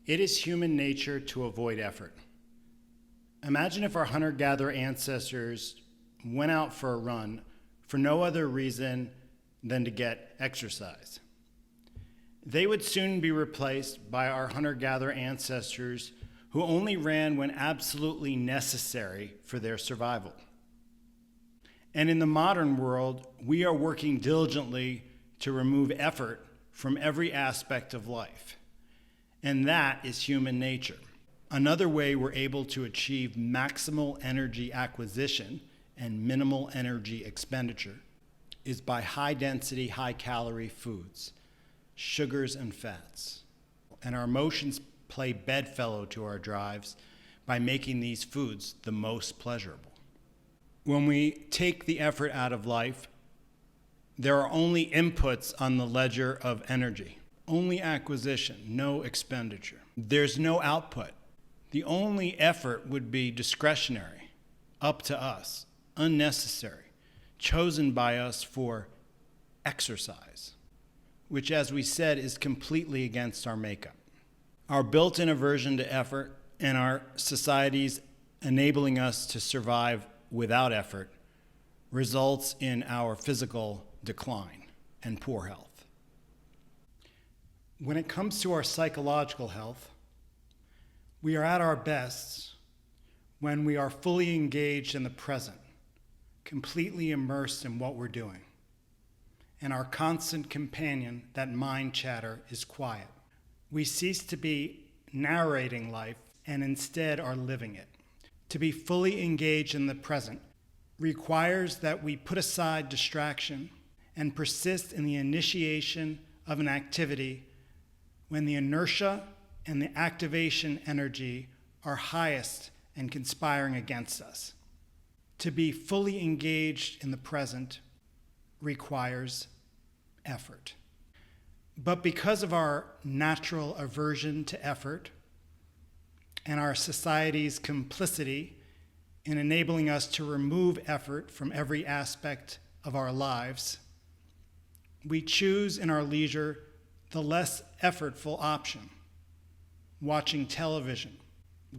It is human nature to avoid effort. Imagine if our hunter-gatherer ancestors went out for a run for no other reason than to get exercise. They would soon be replaced by our hunter-gatherer ancestors who only ran when absolutely necessary for their survival. And in the modern world, we are working diligently to remove effort from every aspect of life. And that is human nature. Another way we're able to achieve maximal energy acquisition and minimal energy expenditure is by high-density, high-calorie foods, sugars and fats. And our emotions play bedfellow to our drives by making these foods the most pleasurable. When we take the effort out of life, there are only inputs on the ledger of energy, only acquisition, no expenditure. There's no output. The only effort would be discretionary, up to us, unnecessary, chosen by us for exercise, which, as we said, is completely against our makeup. Our built-in aversion to effort and our society's enabling us to survive without effort results in our physical decline and poor health. When it comes to our psychological health, we are at our best when we are fully engaged in the present, completely immersed in what we're doing, and our constant companion, that mind chatter, is quiet. We cease to be narrating life and instead are living it. To be fully engaged in the present requires that we put aside distraction and persist in the initiation of an activity when the inertia and the activation energy are highest and conspiring against us. To be fully engaged in the present requires effort. But because of our natural aversion to effort and our society's complicity in enabling us to remove effort from every aspect of our lives, we choose in our leisure the less effortful option, watching television,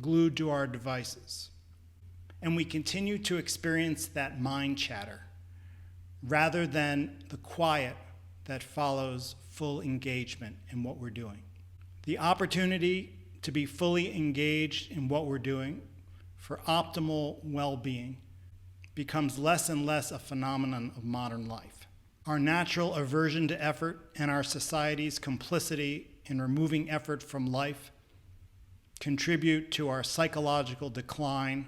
glued to our devices. And we continue to experience that mind chatter rather than the quiet that follows full engagement in what we're doing. The opportunity to be fully engaged in what we're doing for optimal well-being becomes less and less a phenomenon of modern life. Our natural aversion to effort and our society's complicity in removing effort from life contribute to our psychological decline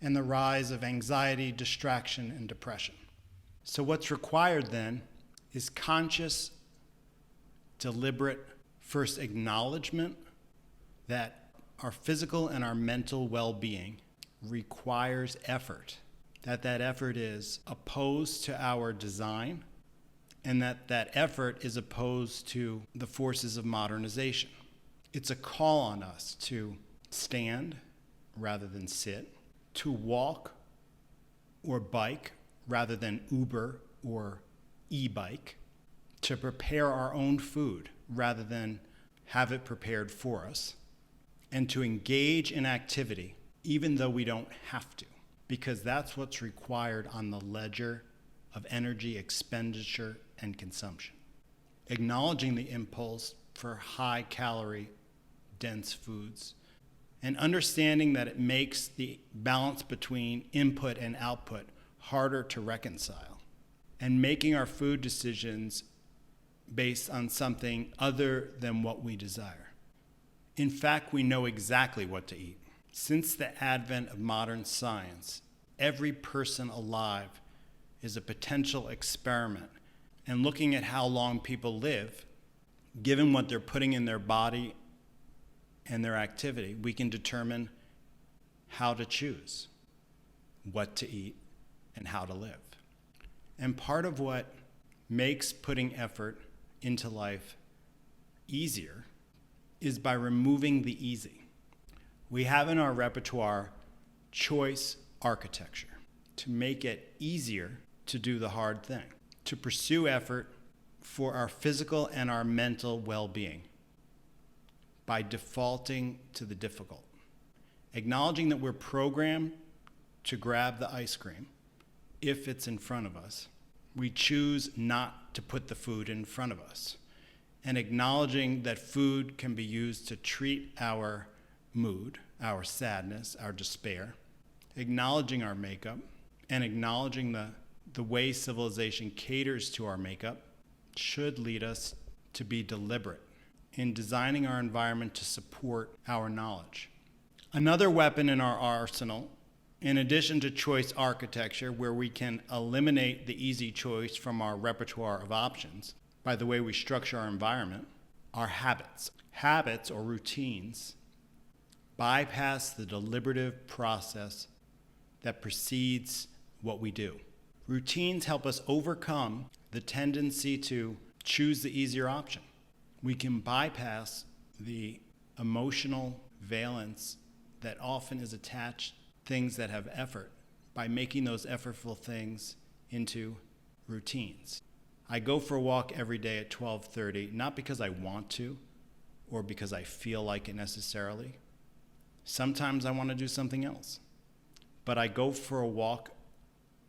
and the rise of anxiety, distraction, and depression. So what's required then is conscious, deliberate, first acknowledgement that our physical and our mental well-being requires effort, that effort is opposed to our design, and that effort is opposed to the forces of modernization. It's a call on us to stand rather than sit, to walk or bike rather than Uber or e-bike, to prepare our own food rather than have it prepared for us, and to engage in activity even though we don't have to, because that's what's required on the ledger of energy expenditure and consumption. Acknowledging the impulse for high-calorie, dense foods, and understanding that it makes the balance between input and output harder to reconcile, and making our food decisions based on something other than what we desire. In fact, we know exactly what to eat. Since the advent of modern science, every person alive is a potential experiment, and looking at how long people live, given what they're putting in their body and their activity, we can determine how to choose what to eat and how to live. And part of what makes putting effort into life easier is by removing the easy. We have in our repertoire choice architecture to make it easier to do the hard thing, to pursue effort for our physical and our mental well-being, by defaulting to the difficult. Acknowledging that we're programmed to grab the ice cream if it's in front of us. We choose not to put the food in front of us. And acknowledging that food can be used to treat our mood, our sadness, our despair. Acknowledging our makeup and acknowledging the way civilization caters to our makeup should lead us to be deliberate in designing our environment to support our knowledge. Another weapon in our arsenal, in addition to choice architecture, where we can eliminate the easy choice from our repertoire of options by the way we structure our environment, are habits. Habits or routines bypass the deliberative process that precedes what we do. Routines help us overcome the tendency to choose the easier option. We can bypass the emotional valence that often is attached to things that have effort by making those effortful things into routines. I go for a walk every day at 12:30, not because I want to or because I feel like it necessarily. Sometimes I want to do something else. But I go for a walk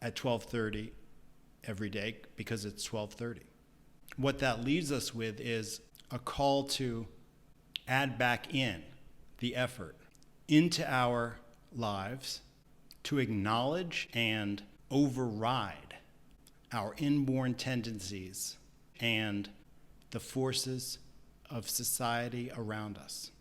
at 12:30 every day because it's 12:30. What that leaves us with is a call to add back in the effort into our lives to acknowledge and override our inborn tendencies and the forces of society around us.